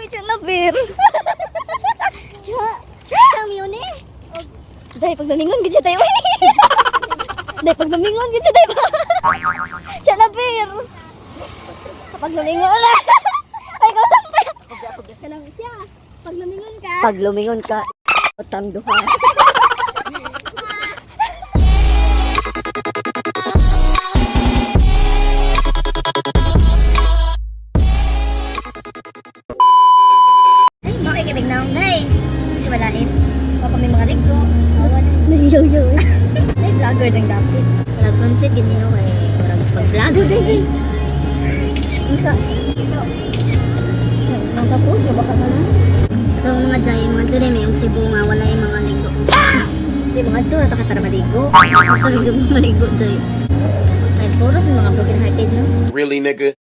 Uy, siya na, Bir. Chang yun eh. Dahil pag namingon, gid siya tayo. Dahil pag namingon, gid siya tayo. Siya na, Bir. Kapag namingon na. Ay, ikaw sampay. Kalang siya. Pag namingon ka. Pag lumingon ka, utang duha. Ay, makikibig na akong day. Hindi walain. Baka may mga ligdo. Awan. Naliyaw-yaw eh. Ay, vlogger ng dapit. Nag-transit yun yun eh. Parang pag-vlogger din. Isa. Ang tapos, mabaka ka na. So mga jay, mga tuloy may yung Cebu nga, wala yung mga ligo. Hindi, mga doon. Ito ka para maligo. Tuloy yung mga ligo jay. Ay, puros may mga broken hearted, no? Really, nigga?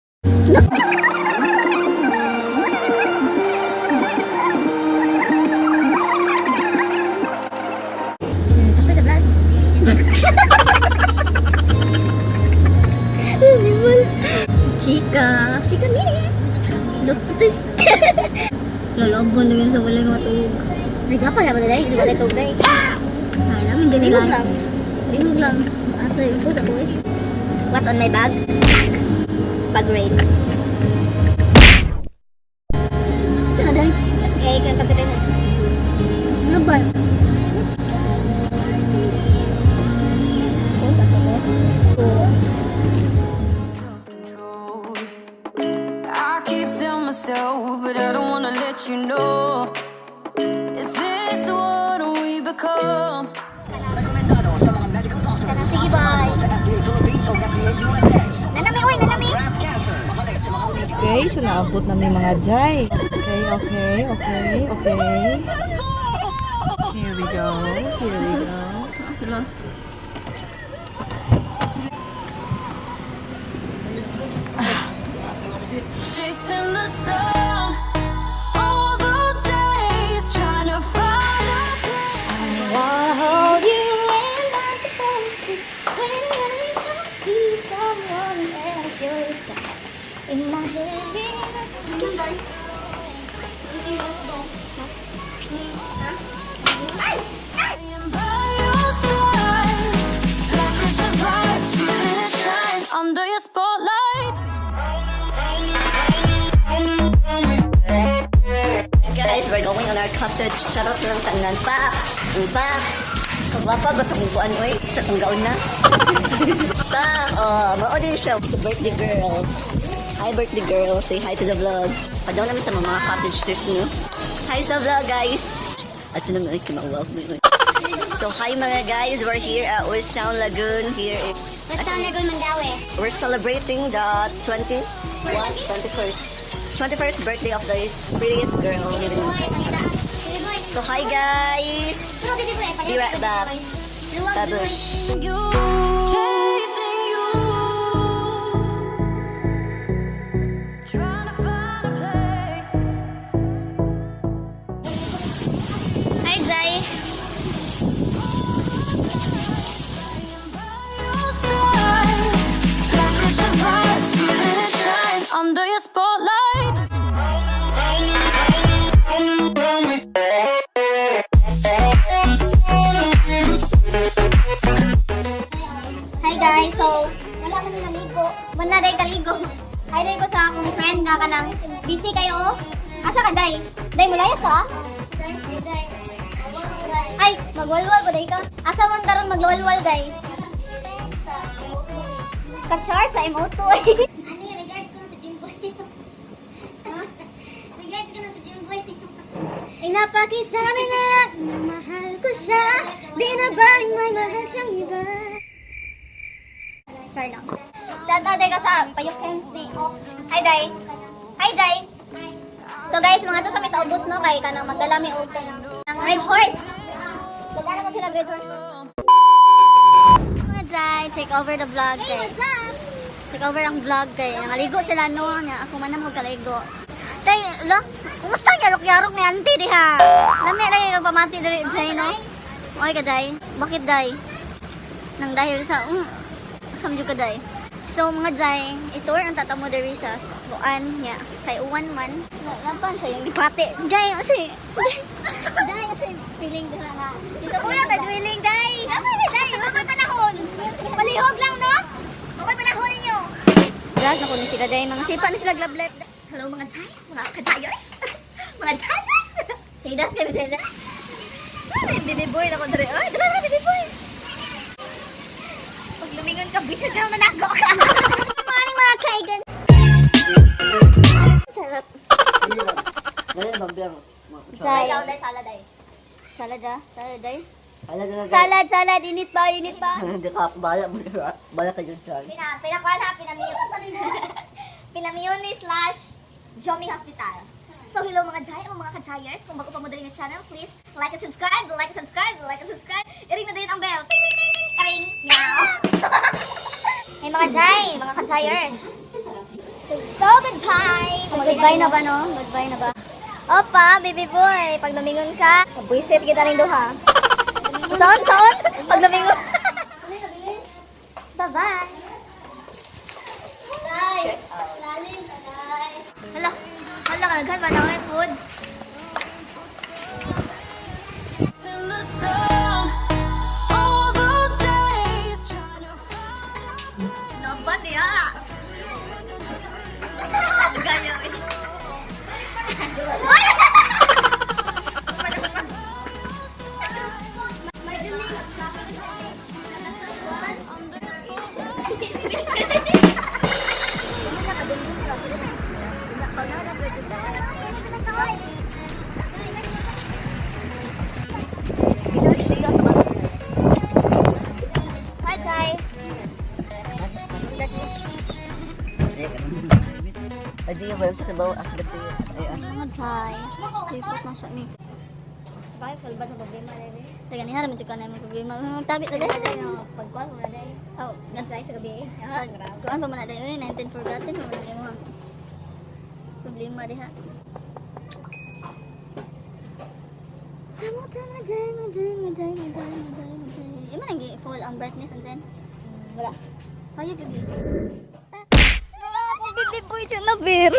Apa sa vlog? Chika. Chika mini. Lupti. Lalabon na yun sa wala yung mga tuog. Ay, gapa nga ba na dahil? Kasi wala itong day. Ay, namin din Lihog nila. lang. Lihog lang. Ate, yung pusa ko eh. What's on my bag? Bag raid. Tsaka dahil. Eh, kaya pagkatay mo. Ano ba? Pusa ko to. I keep telling myself, but I don't wanna let you know. Is this what we become? Sige, bye. Nanami, oy, nanami. Okay, so naabot na may mga jay. Okay. Here we go. Sila. Chasing the sun, all those days trying to find a place. Wanna hold you when I'm supposed to. When I'm close to someone else, you're stuck in my head. Staying by your side, like it's a vibe, feeling it shine under your spotlight. Guys, we're going on our cottage. Charot lang tanan pa. Kagwapa ba sa kubuan oy? Sa kung gaon na. Mao din siya sa birthday girl. Hi birthday girl, say hi to the vlog. Padaw namin sa mga cottage sis niyo. Hi sa vlog guys. At ito naman ay kumawag mo. So hi mga guys, we're here at West Town Lagoon here. West Town Lagoon, Mandawi. We're celebrating the 21st birthday of the prettiest girl living in Texas. So hi guys! Be right back. Babush. You, chasing you, trying to find a place. Hi, Zay. By your side, like it's a vibe, feeling it shine under your spotlight. Hi guys, so wala kami naligo. Wala day kaligo. Hi day ko sa akong friend nga kanang busy kayo. Asa ka day? Day mulayas ka? Ay, magwalwal ko day ka. Asa mo taron magwalwal day? Katshar sa M02. Ani, regards ko na sa Jimboy. Regards ko na sa Jimboy. Inapakisabi na lang na mahal ko siya. Di na baling may mahal siyang iba. Char lang. Shout out day ka sa Payok MC. Hi, Day. Hi, Day. So guys, mga to sa may sa ubos no, kay kanang magdalami og ng Red Horse. Magkano ko sila Red Horse? Mga Day, take over the vlog day. Take over ang vlog day. Nangaligo sila no, nya ako man mo kaligo. Day, lo, kumusta ang yarok-yarok ni auntie diha? Lami lagi kang pamati diri Day no. Okay ka Day? Bakit Day? Nang dahil sa samjo ka Day. So mga Jai, itour ang tata mo diri sa buan niya. Kay uwan man. Laban sa yung dipate. Jai, kasi. Jai, kasi feeling diha ha. Dito kuya, third wheeling, Jai. Tama ni Jai, okay panahon. Palihog lang, no? Okay panahon ninyo. Grabe na ko ni sila, Jai. Mga sipa na sila glablet. Hello mga Jai, mga katayers. Mga tayers. Hidas kami dito. Ay, baby boy na ko diri. Ay, dala na baby boy. Pag lumingon ka, bisag na manago ka. Maraming mga kaigan. Sarap. Ngayon, bambiyang. Jai. Salad ay. Salad ah. Salad ay. Salad na Salad. Init ba? Hindi ka ako bala mo. Bala ka dyan siya. Pinamiyoni / Jomi Hospital. So hello mga Jai, mga katayers. Kung bago pa mo dali ng channel, please like and subscribe. I-ring na din ang bell. Ting, ting, ting, ting. Karing. Meow. Hey mga Jai, mga katayers. So goodbye. Goodbye na ba no? Goodbye na ba? Opa, baby boy, pag lumingon ka, buisit kita rin duha. Saan? Pag lumingon. Bye-bye. Check out. Hala, kalaghan ba na may food? In the sun, all those days trying to find Naban niya. Ganyo eh. under the spotlight. Hi, Jai. Ay, di yung webs sa bawa. Asibit ko yun. Ayan. Mga Jai. Stay put na siya ni. Bakit salba sa problema na rin? Teka, niya naman siya ka na may problema. Magtabit na dahil. Pagkuhan mo na dahil. Oh, nasay sa gabi. Kuhan pa mo na dahil. 19 forgotten mo na yung mga problema dahil ha. Maday. Yung man ang full ang brightness and then? Wala. Kaya gabi. Bibi boy siya na beer.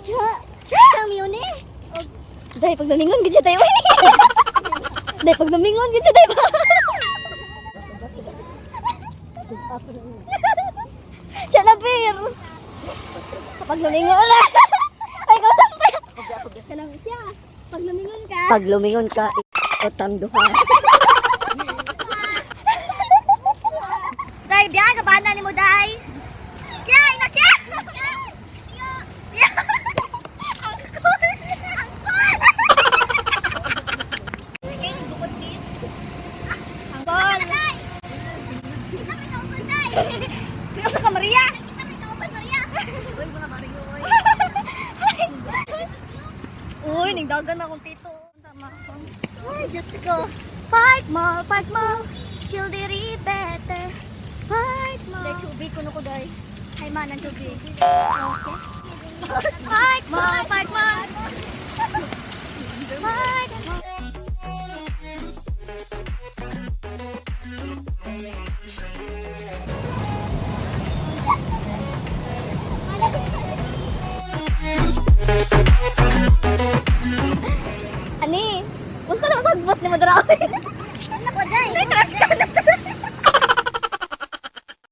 Siya miyone. Dahil pag namingon gid siya tayo. Dahil pag namingon gid siya tayo. Siya na beer. Kapag namingon na. Ay, ikaw sampay. Kanang siya. Pag namingon ka. Pag lumingon ka, otam duha. Day, biya ka ba na ni mo, Day? Kya, ina kya! Angkol! Pinasa ka, Maria! Uy, nagdagan akong tito. Ay, Diyos ko. Park mall. Chill diri better. Park mall. Day, chubig ko na ko, Day. Ay, manan chubig. Okay. Park mall. Park mall. Ani, gusto na masagbot ni Madrawi.